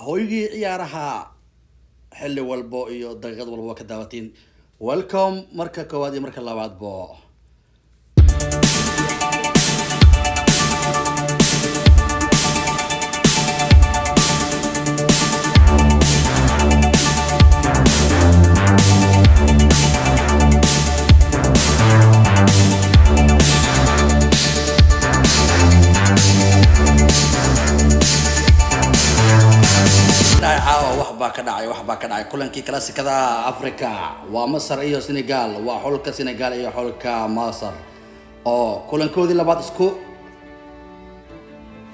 hooygii ciyaaraha xilli walbo iyo daqiiqad walbo ka daawatiin. Welcome marka koowaad iyo marka labaadbo. waxbaa ka dhacay kulankii kalaasikada Afrika waa Masar iyo Senegal, waa xulka Senegal iyo xulka Masar oo kulankoodii labaad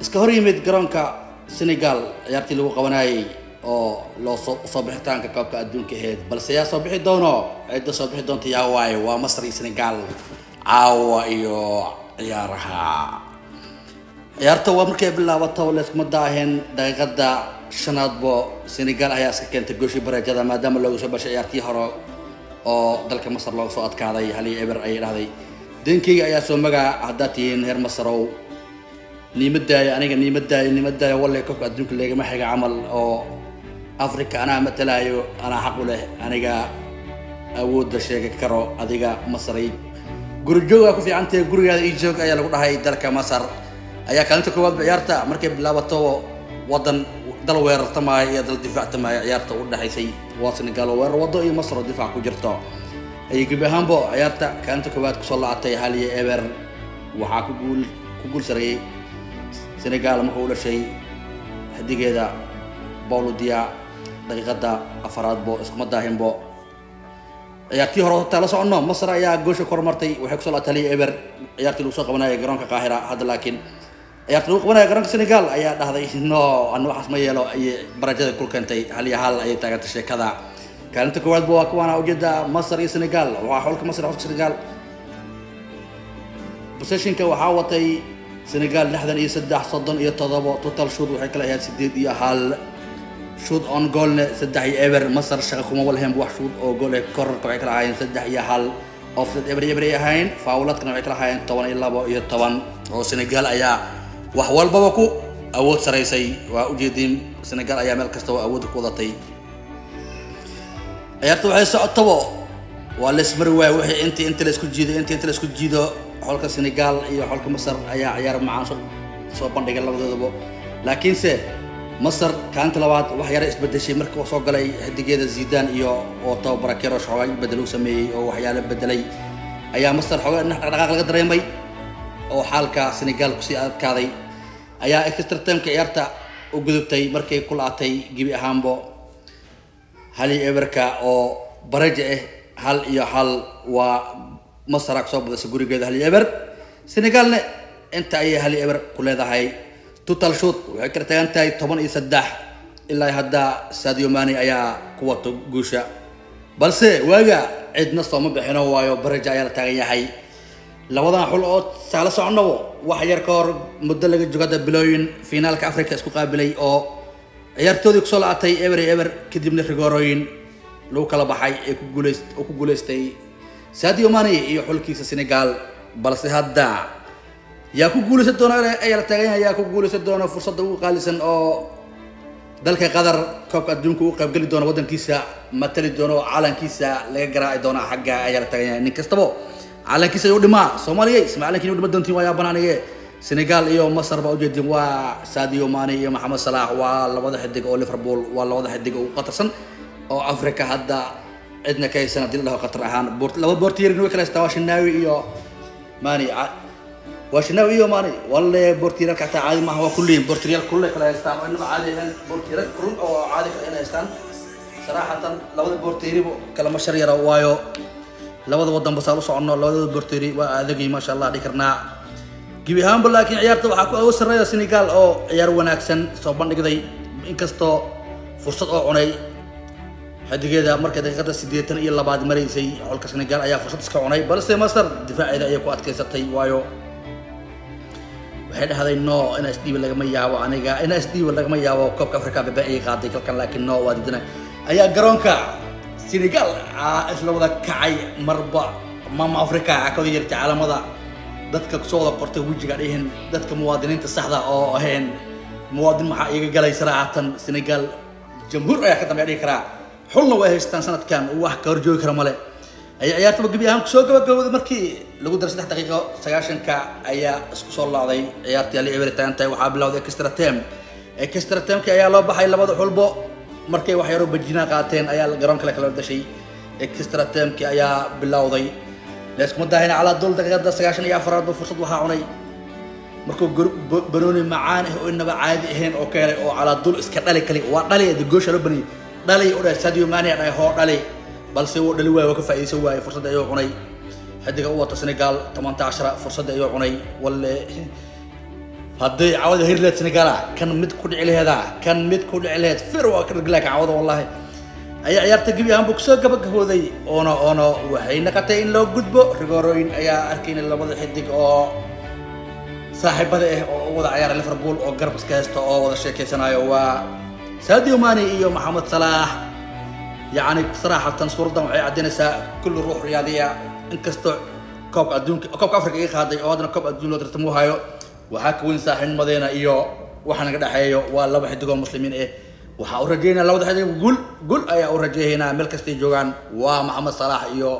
iska hor yimid garoonka Senegal ciyaartii lagu qabanayay oo loo soo bixitaanka koobka adduunka aheyd, balse yaa soo bixi doono cidda soo bixi doonta yaa waaye waa Masar iyo Senegal caawa iyo ciyaarta waa markay bilaabato leeskuma daaheen daqiiqada shanaadbo Senegal ayaa iska keentay gooshii bareejada maadaama loogu soo bashay ciyaartii hore oo dalka Masar looga soo adkaaday hal iyo eber ay dhahday. Denkeyga ayaa soo magaa haddaad tihiin reer Masarow nimadaayo walle koobka adduunka leegama xiga camal oo Afrika anaa matalaayo anaa xaq u leh aniga awoodda sheegi karo adiga Masaray guri jooga ku fiicantahay gurigaada ii joog ayaa lagu dhahay dalka Masar ayaa kaalinta koowaad ciyaarta markay bilaabato wadan dal weerartamay iyo dal difaactamay ciyaarta u dhaxaysay waa Senegal oo weerar wado iyo Masar oo difaac ku jirto ay gabahanbo ciyaarta kaalinta koowaad kusoo laatay hal iyo eber waxa ku guul sareeyay Senegal markuu u dhashay hadigeeda Paulo Dia daqiiqada afaraadbo isku madaahinbo ciyaartii hore tala socono Masar ayaa goosha kormartay waxay kusoo laatay eber ciyaartii lagu soo qabanayay garoonka Qaahira hadda laakiin ciyaartii lagu qabanayay garoonka Senegal ayaa dhahday no anu waxaas ma yeelo ay barajada ku keentay hal iyo hal ay taagantay sheekada kaalinta koowaad waa kuwana ujeeda Masar iyo Senegal waa xulka Masar iyo Senegal possessionka waxa watay Senegal 63 37 total shoot waxay kala ahayd 8 iyo hal shoot on goal 3 iyo eber Masar shaqa kuma walhayn wax shoot oo goal ee kororka waxay kala ahaayeen 3 iyo hal offset eber ahayn fauladkana waxay kala ahaayeen 12 iyo 10 oo Senegal ayaa wax walba ku awood sareysay waa ujeedin Senegal ayaa meel kasta oo awood ku wadatay ciyaartu waxay socotaba waa la ismar waay wixii inta la isku jiido xulka Senegal iyo xulka Masar ayaa ciyaar macaan soo bandhigay labadoodaba laakiinse Masar kaanta labaad wax yar isbedeshay markii uu soo galay hadigeeda Zidane iyo oo tababara Kerosh xoogay bedel uu sameeyay oo waxyaalo bedelay ayaa Masar xoogay dhaqaaq laga dareemay oo xalka Senegal ku sii adkaaday ayaa extra time ka ciyaarta u gudubtay markay ku laatay gibi ahaanbo hal iyo eberka oo baraje hal iyo hal waa Masar soo badasay gurigeeda hal iyo eber Senegalna inta ay hal iyo eber ku leedahay total shoot waxay ka tagan tahay 13 ilaa hadda Sadio Mane ayaa ku wato guusha balse waaga cidna soo ma bixino waayo baraje ayaa la taagan yahay labadan xul oo saala socono wax yar ka hor muddo laga joogada bilooyin finaalka Afrika isku qaabilay oo ciyaartoodii ku soo laatay eber kadibna rigorooyin lagu kala baxay ee ku guuleystay Sadio Mane iyo xulkiisa Senegal balse hadda yaa ku guuleysan doona ayaa la taagan yahay yaa ku guuleysan doona fursad ugu qaalisan oo dalka Qatar koobka adduunka uu qayb gali doona wadankiisa matali doona calankiisa laga garaaci doona xagga ayaa la taagan yahay nin kastaba calankiisa uu dhimaa Soomaaliya Ismaaciilkiina uu dhima doontiin waa banaanige Senegal iyo Masar ba ujeedin waa Sadio Mane iyo Mohamed Salah waa labada xidig oo Liverpool waa labada xidig oo qatarsan oo Afrika hadda cidna ka haysan hadii la qatar ahaan laba boortiyeer way kala istaa Shinawi iyo Mane وشنو يوم أنا والله بورتيرا كتا عادي ما هو كلين بورتيرا كله كلا يستان وإنما عادي هن بورتيرا كل أو عادي كلا يستان صراحة لو البورتيري كلام مشاريع روايو لو هذا وضم بصالو صعنا لو هذا البورتيري وهذا ما شاء الله ذكرنا جيبهم بالله كن عيارته وحكوا أو سرية السنغال أو عيار وناكسن صوبان كذا إنكستو فرصة أو عني هذه كذا مركز كذا سديتنا إلا بعد مري زي حول السنغال أيها فرصة سكوني بس مصر دفاع إذا أيها قوات كيساتي وايو هذا النوع أنا أسدي ولا ما ياوا أنا أسدي ولا ما ياوا كوب أفريقيا ببقي قاضي كل لكن نوع وادينا أيها جرونكا Senegal isla wada kacay marba maama Afrika ka yirta caalamada dadka soo qortay wajiga dheen dadka muwaadiniinta saxda oo ahayn muwaadin maxaa iga galay saraacatan Senegal jamhuur ayaa ka dambeeyay karaa xulna way haystaan sanadkan wax ka horjoogi kara male ay ciyaarta gabi ahaan soo gabagabowday markii lagu daray 3 daqiiqo 90ka ayaa isku soo laaday ciyaartii Ali Everton tay waxa bilowday extra time ka ayaa loo baxay labada xulbo markay wax yaro bajina qaateen ayaa garoonka kala dhashay extra time ka ayaa bilowday leesku madaahina ala dul daqiiqada 94 fursad waxa cunay markuu Banooni macaan oo inaba caadi ahayn oo kale oo ala dul iska dhalay kali waa dhalay goosha loo bani dhalay oo Sadio Mane ay hoo dhalay balse uu dhali waayo ka faa'iideysan waayo fursad ay cunay hadiga uu wato Senegal 18 fursad ay cunay walla haddii cawada hirleed Senegal kan mid ku dhici lahayd fir waa ka raglaak cawada wallahi ay ciyaarta gabi ahaan buu soo gabagabooday oono waxay naqatay in loo gudbo rigorooyin ayaa arkayna labada xidig oo saaxiibada oo wada ciyaar Liverpool oo garab iska haysto oo wada sheekeysanayo waa Sadio Mane iyo Mohamed Salah يعني صراحة صورة وعي عندنا كل روح رياضية انكستو كوب أدون كوب أفريقيا هذا أو هذا كوب أدون لو ترتموه هايو وحاك وين ساحن مدينة إيو وحنا قد حيو والله بحد جوا مسلمين إيه وحورجينا لو ده حد قول أي أورجينا ملك استيجوان ومحمد صلاح إيو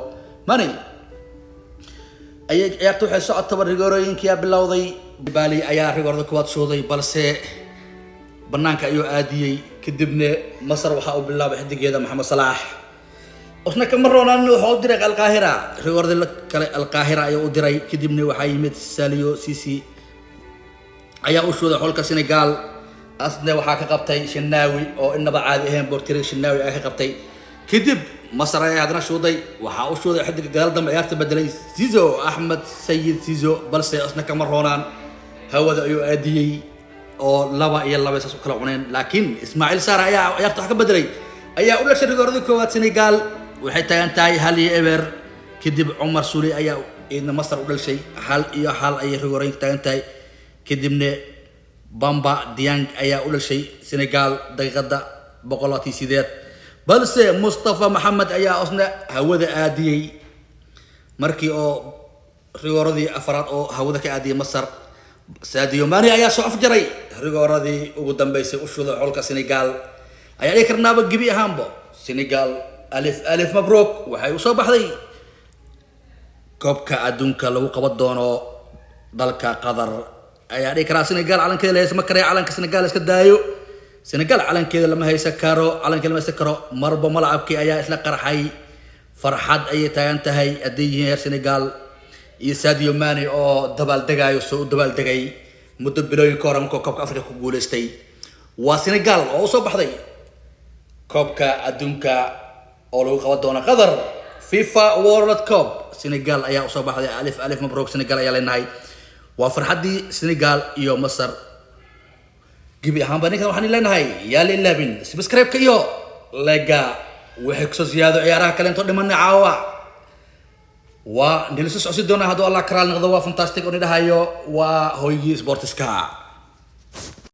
ماني أي يكتب حسوا أعتبر رجورين كيا بالله بالي أي رجور كوات شوضي بلسه بنانك أيو آدي كدبنا مصر وحاو بالله بحد جيدا محمد صلاح وحنا كمرونا انه وحاو دريق القاهرة ريورد القاهرة ايو دري كدبنا وحايمت ساليو سيسي ايا وشو ذا حولك سنغال اصلا وحاكا قبتي شناوي او انبا عادي ايهن بورتيري شناوي ايها قبتي كدب مصر ايا هدنا شو ذي وحاو شو ذا حد قال دم عيارت بدلي سيزو احمد سيد سيزو بلسي اصلا كمرونا هو ذا ايو ادي oo laba iyo laba saas kala cuneen laakiin Ismaa'il Sarr ayaa ciyaarta wax ka bedelay ayaa u dhashay rigooradii koowaad Senegal waxay tagan tahay hal iyo eber kadib Umar Suli ayaa in Masar u dhashay hal iyo hal ay rigooradii tagan tahay kadibna Bamba Dieng ayaa u dhashay Senegal daqiiqada 108 balse Mustafa Mohamed ayaa asna hawada aadiyay markii oo rigooradii afraad oo hawada ka aadiyay Masar Sadio Mane ayaa soo afjaray rigooradii ugu dambeysay u shuday xulka Senegal ayaa ay karnaaba gabi ahaanbo Senegal alif mabruuk waxay u soo baxday koobka adduunka lagu qaban doono dalka Qatar ayaa ay karaa Senegal calankeeda la haysan karay calanka Senegal iska daayo Senegal calankeeda lama haysan karo marba malacabkii ayaa isla qarxay farxad ay taagan tahay adeeyeen Senegal iyo Sadio Mane oo dabal dagayo soo dabal dagay muddo bilooyin ka hor markuu koobka Afrika ku guuleystay waa Senegal oo soo baxday koobka adduunka oo lagu qaban doono Qatar FIFA World Cup Senegal ayaa soo baxday alif mabruuk Senegal ayaa leenahay waa farxadii Senegal iyo Masar gibi ahaan baan waxaan leenahay yaa leelabin subscribe ka iyo lega wixii ku siyaado ciyaaraha kale inta dhiman caawa ونلسس عصيدنا هذا الله كرال نغضوا فانتاستيك ونده هايو وهويجي سبورتسكا